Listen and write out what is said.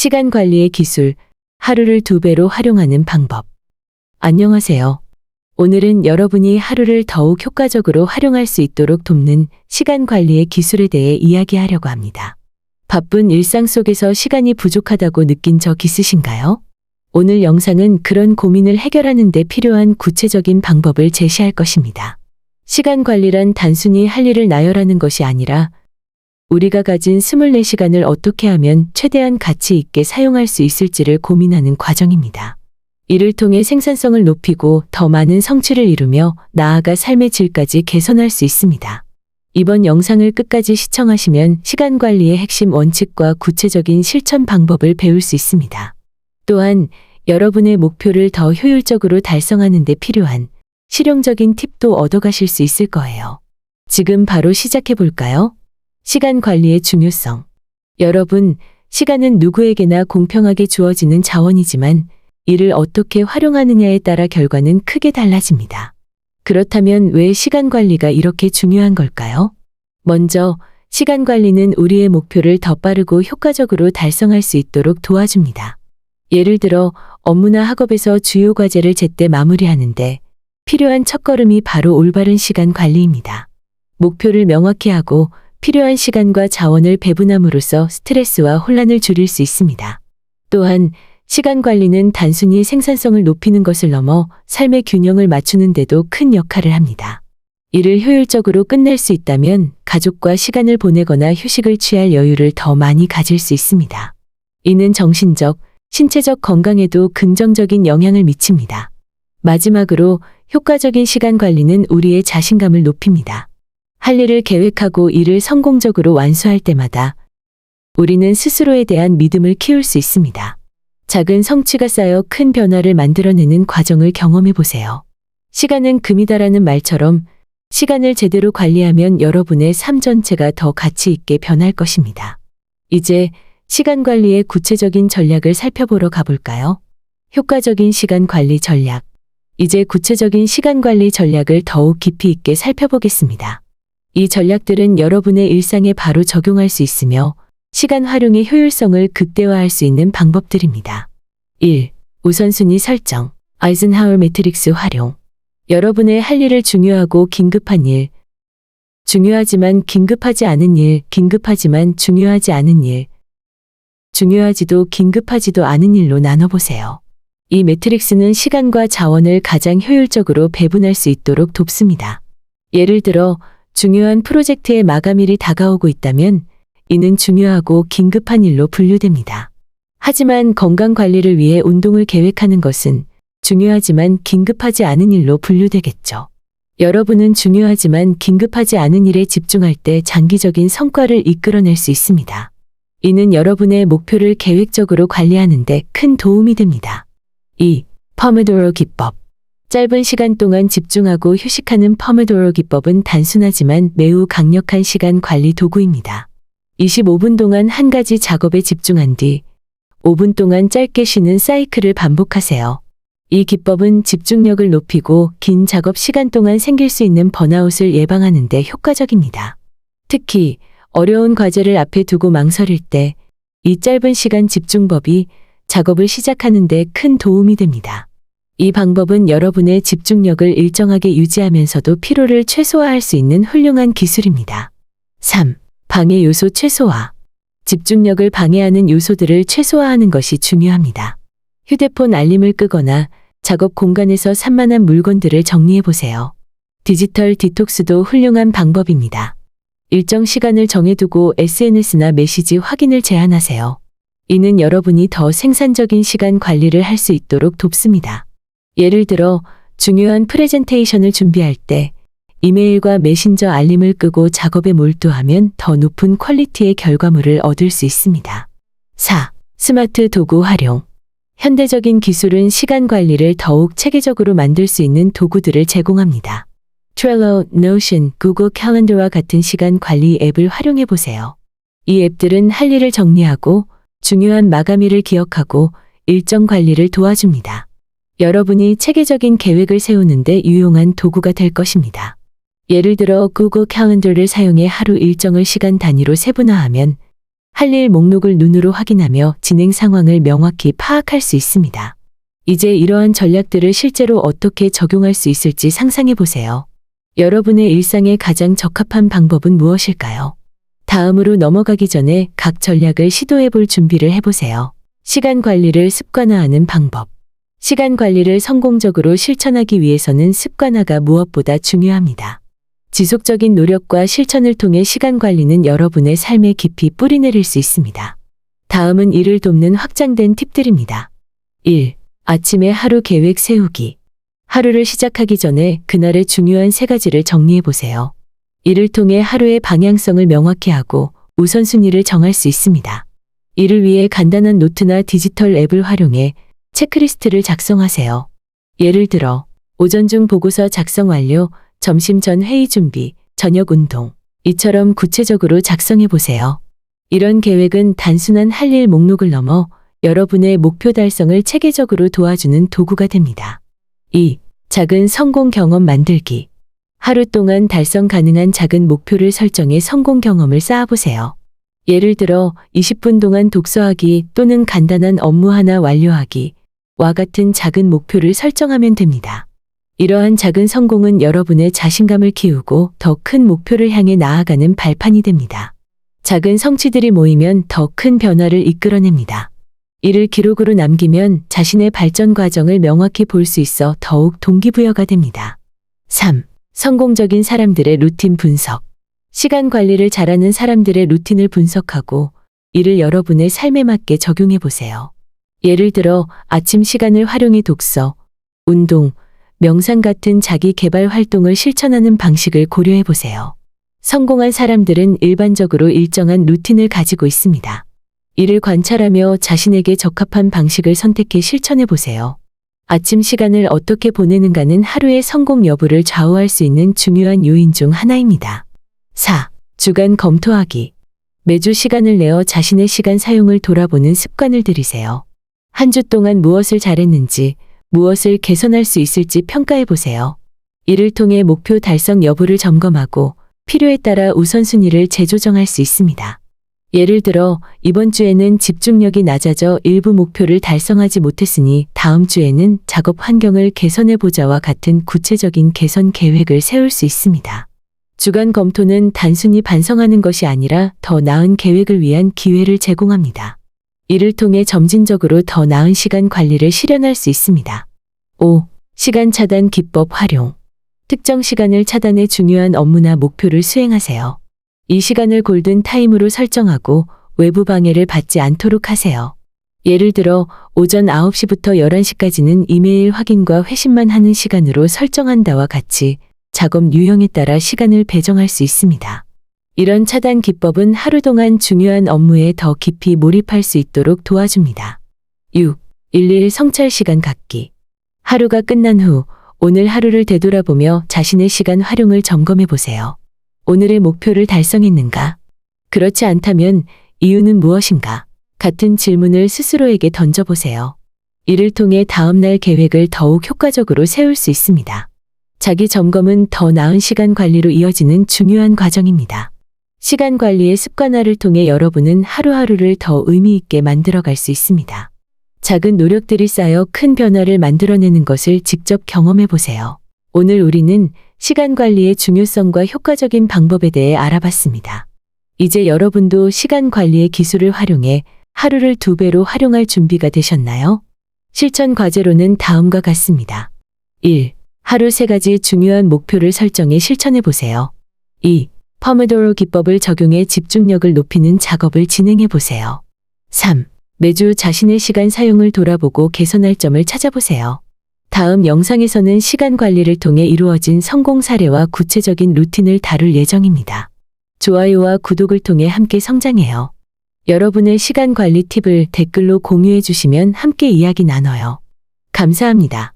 시간 관리의 기술, 하루를 2배로 활용하는 방법. 안녕하세요. 오늘은 여러분이 하루를 더욱 효과적으로 활용할 수 있도록 돕는 시간 관리의 기술에 대해 이야기하려고 합니다. 바쁜 일상 속에서 시간이 부족하다고 느낀 적 있으신가요? 오늘 영상은 그런 고민을 해결하는 데 필요한 구체적인 방법을 제시할 것입니다. 시간 관리란 단순히 할 일을 나열하는 것이 아니라 우리가 가진 24시간을 어떻게 하면 최대한 가치 있게 사용할 수 있을지를 고민하는 과정입니다. 이를 통해 생산성을 높이고 더 많은 성취를 이루며 나아가 삶의 질까지 개선할 수 있습니다. 이번 영상을 끝까지 시청하시면 시간 관리의 핵심 원칙과 구체적인 실천 방법을 배울 수 있습니다. 또한 여러분의 목표를 더 효율적으로 달성하는 데 필요한 실용적인 팁도 얻어가실 수 있을 거예요. 지금 바로 시작해 볼까요? 시간 관리의 중요성. 여러분, 시간은 누구에게나 공평하게 주어지는 자원이지만 이를 어떻게 활용하느냐에 따라 결과는 크게 달라집니다. 그렇다면 왜 시간 관리가 이렇게 중요한 걸까요? 먼저, 시간 관리는 우리의 목표를 더 빠르고 효과적으로 달성할 수 있도록 도와줍니다. 예를 들어, 업무나 학업에서 주요 과제를 제때 마무리하는데 필요한 첫걸음이 바로 올바른 시간 관리입니다. 목표를 명확히 하고 필요한 시간과 자원을 배분함으로써 스트레스와 혼란을 줄일 수 있습니다. 또한 시간 관리는 단순히 생산성을 높이는 것을 넘어 삶의 균형을 맞추는 데도 큰 역할을 합니다. 이를 효율적으로 끝낼 수 있다면 가족과 시간을 보내거나 휴식을 취할 여유를 더 많이 가질 수 있습니다. 이는 정신적, 신체적 건강에도 긍정적인 영향을 미칩니다. 마지막으로 효과적인 시간 관리는 우리의 자신감을 높입니다. 할 일을 계획하고 이를 성공적으로 완수할 때마다 우리는 스스로에 대한 믿음을 키울 수 있습니다. 작은 성취가 쌓여 큰 변화를 만들어내는 과정을 경험해 보세요. 시간은 금이다라는 말처럼 시간을 제대로 관리하면 여러분의 삶 전체가 더 가치 있게 변할 것입니다. 이제 시간 관리의 구체적인 전략을 살펴보러 가볼까요? 효과적인 시간 관리 전략. 이제 구체적인 시간 관리 전략을 더욱 깊이 있게 살펴보겠습니다. 이 전략들은 여러분의 일상에 바로 적용할 수 있으며 시간 활용의 효율성을 극대화할 수 있는 방법들입니다. 1. 우선순위 설정. 아이젠하워 매트릭스 활용. 여러분의 할 일을 중요하고 긴급한 일, 중요하지만 긴급하지 않은 일, 긴급하지만 중요하지 않은 일, 중요하지도 긴급하지도 않은 일로 나눠보세요. 이 매트릭스는 시간과 자원을 가장 효율적으로 배분할 수 있도록 돕습니다. 예를 들어, 중요한 프로젝트의 마감일이 다가오고 있다면 이는 중요하고 긴급한 일로 분류됩니다. 하지만 건강 관리를 위해 운동을 계획하는 것은 중요하지만 긴급하지 않은 일로 분류되겠죠. 여러분은 중요하지만 긴급하지 않은 일에 집중할 때 장기적인 성과를 이끌어낼 수 있습니다. 이는 여러분의 목표를 계획적으로 관리하는 데 큰 도움이 됩니다. 2. 포모도로 기법. 짧은 시간 동안 집중하고 휴식하는 포모도로 기법은 단순하지만 매우 강력한 시간 관리 도구입니다. 25분 동안 한 가지 작업에 집중한 뒤 5분 동안 짧게 쉬는 사이클을 반복하세요. 이 기법은 집중력을 높이고 긴 작업 시간 동안 생길 수 있는 번아웃을 예방하는 데 효과적입니다. 특히 어려운 과제를 앞에 두고 망설일 때 이 짧은 시간 집중법이 작업을 시작하는 데 큰 도움이 됩니다. 이 방법은 여러분의 집중력을 일정하게 유지하면서도 피로를 최소화할 수 있는 훌륭한 기술입니다. 3. 방해 요소 최소화. 집중력을 방해하는 요소들을 최소화하는 것이 중요합니다. 휴대폰 알림을 끄거나 작업 공간에서 산만한 물건들을 정리해 보세요. 디지털 디톡스도 훌륭한 방법입니다. 일정 시간을 정해두고 SNS나 메시지 확인을 제한하세요. 이는 여러분이 더 생산적인 시간 관리를 할 수 있도록 돕습니다. 예를 들어 중요한 프레젠테이션을 준비할 때 이메일과 메신저 알림을 끄고 작업에 몰두하면 더 높은 퀄리티의 결과물을 얻을 수 있습니다. 4. 스마트 도구 활용. 현대적인 기술은 시간 관리를 더욱 체계적으로 만들 수 있는 도구들을 제공합니다. 트렐로, 노션, 구글 캘린더와 같은 시간 관리 앱을 활용해 보세요. 이 앱들은 할 일을 정리하고 중요한 마감일을 기억하고 일정 관리를 도와줍니다. 여러분이 체계적인 계획을 세우는데 유용한 도구가 될 것입니다. 예를 들어 구글 캘린더를 사용해 하루 일정을 시간 단위로 세분화하면 할 일 목록을 눈으로 확인하며 진행 상황을 명확히 파악할 수 있습니다. 이제 이러한 전략들을 실제로 어떻게 적용할 수 있을지 상상해 보세요. 여러분의 일상에 가장 적합한 방법은 무엇일까요? 다음으로 넘어가기 전에 각 전략을 시도해 볼 준비를 해보세요. 시간 관리를 습관화하는 방법. 시간 관리를 성공적으로 실천하기 위해서는 습관화가 무엇보다 중요합니다. 지속적인 노력과 실천을 통해 시간 관리는 여러분의 삶에 깊이 뿌리내릴 수 있습니다. 다음은 이를 돕는 확장된 팁들입니다. 1. 아침에 하루 계획 세우기. 하루를 시작하기 전에 그날의 중요한 3가지를 정리해 보세요. 이를 통해 하루의 방향성을 명확히 하고 우선순위를 정할 수 있습니다. 이를 위해 간단한 노트나 디지털 앱을 활용해 체크리스트를 작성하세요. 예를 들어, 오전 중 보고서 작성 완료, 점심 전 회의 준비, 저녁 운동. 이처럼 구체적으로 작성해 보세요. 이런 계획은 단순한 할 일 목록을 넘어 여러분의 목표 달성을 체계적으로 도와주는 도구가 됩니다. 2. 작은 성공 경험 만들기. 하루 동안 달성 가능한 작은 목표를 설정해 성공 경험을 쌓아보세요. 예를 들어 20분 동안 독서하기 또는 간단한 업무 하나 완료하기 와 같은 작은 목표를 설정하면 됩니다. 이러한 작은 성공은 여러분의 자신감을 키우고 더 큰 목표를 향해 나아가는 발판이 됩니다. 작은 성취들이 모이면 더 큰 변화를 이끌어냅니다. 이를 기록으로 남기면 자신의 발전 과정을 명확히 볼 수 있어 더욱 동기부여가 됩니다. 3. 성공적인 사람들의 루틴 분석. 시간 관리를 잘하는 사람들의 루틴을 분석하고 이를 여러분의 삶에 맞게 적용해 보세요. 예를 들어 아침 시간을 활용해 독서, 운동, 명상 같은 자기 개발 활동을 실천하는 방식을 고려해 보세요. 성공한 사람들은 일반적으로 일정한 루틴을 가지고 있습니다. 이를 관찰하며 자신에게 적합한 방식을 선택해 실천해 보세요. 아침 시간을 어떻게 보내는가는 하루의 성공 여부를 좌우할 수 있는 중요한 요인 중 하나입니다. 4. 주간 검토하기. 매주 시간을 내어 자신의 시간 사용을 돌아보는 습관을 들이세요. 한 주 동안 무엇을 잘했는지, 무엇을 개선할 수 있을지 평가해 보세요. 이를 통해 목표 달성 여부를 점검하고 필요에 따라 우선순위를 재조정할 수 있습니다. 예를 들어 이번 주에는 집중력이 낮아져 일부 목표를 달성하지 못했으니 다음 주에는 작업 환경을 개선해 보자와 같은 구체적인 개선 계획을 세울 수 있습니다. 주간 검토는 단순히 반성하는 것이 아니라 더 나은 계획을 위한 기회를 제공합니다. 이를 통해 점진적으로 더 나은 시간 관리를 실현할 수 있습니다. 5. 시간 차단 기법 활용. 특정 시간을 차단해 중요한 업무나 목표를 수행하세요. 이 시간을 골든 타임으로 설정하고 외부 방해를 받지 않도록 하세요. 예를 들어 오전 9시부터 11시까지는 이메일 확인과 회신만 하는 시간으로 설정한다와 같이 작업 유형에 따라 시간을 배정할 수 있습니다. 이런 차단 기법은 하루 동안 중요한 업무에 더 깊이 몰입할 수 있도록 도와줍니다. 6. 일일 성찰 시간 갖기. 하루가 끝난 후 오늘 하루를 되돌아보며 자신의 시간 활용을 점검해 보세요. 오늘의 목표를 달성했는가? 그렇지 않다면 이유는 무엇인가? 같은 질문을 스스로에게 던져보세요. 이를 통해 다음날 계획을 더욱 효과적으로 세울 수 있습니다. 자기 점검은 더 나은 시간 관리로 이어지는 중요한 과정입니다. 시간 관리의 습관화를 통해 여러분은 하루하루를 더 의미 있게 만들어갈 수 있습니다. 작은 노력들이 쌓여 큰 변화를 만들어내는 것을 직접 경험해 보세요. 오늘 우리는 시간 관리의 중요성과 효과적인 방법에 대해 알아봤습니다. 이제 여러분도 시간 관리의 기술을 활용해 하루를 2배로 활용할 준비가 되셨나요? 실천 과제로는 다음과 같습니다. 1. 하루 3가지 중요한 목표를 설정해 실천해 보세요. 2. 포모도로 기법을 적용해 집중력을 높이는 작업을 진행해 보세요. 3. 매주 자신의 시간 사용을 돌아보고 개선할 점을 찾아보세요. 다음 영상에서는 시간 관리를 통해 이루어진 성공 사례와 구체적인 루틴을 다룰 예정입니다. 좋아요와 구독을 통해 함께 성장해요. 여러분의 시간 관리 팁을 댓글로 공유해 주시면 함께 이야기 나눠요. 감사합니다.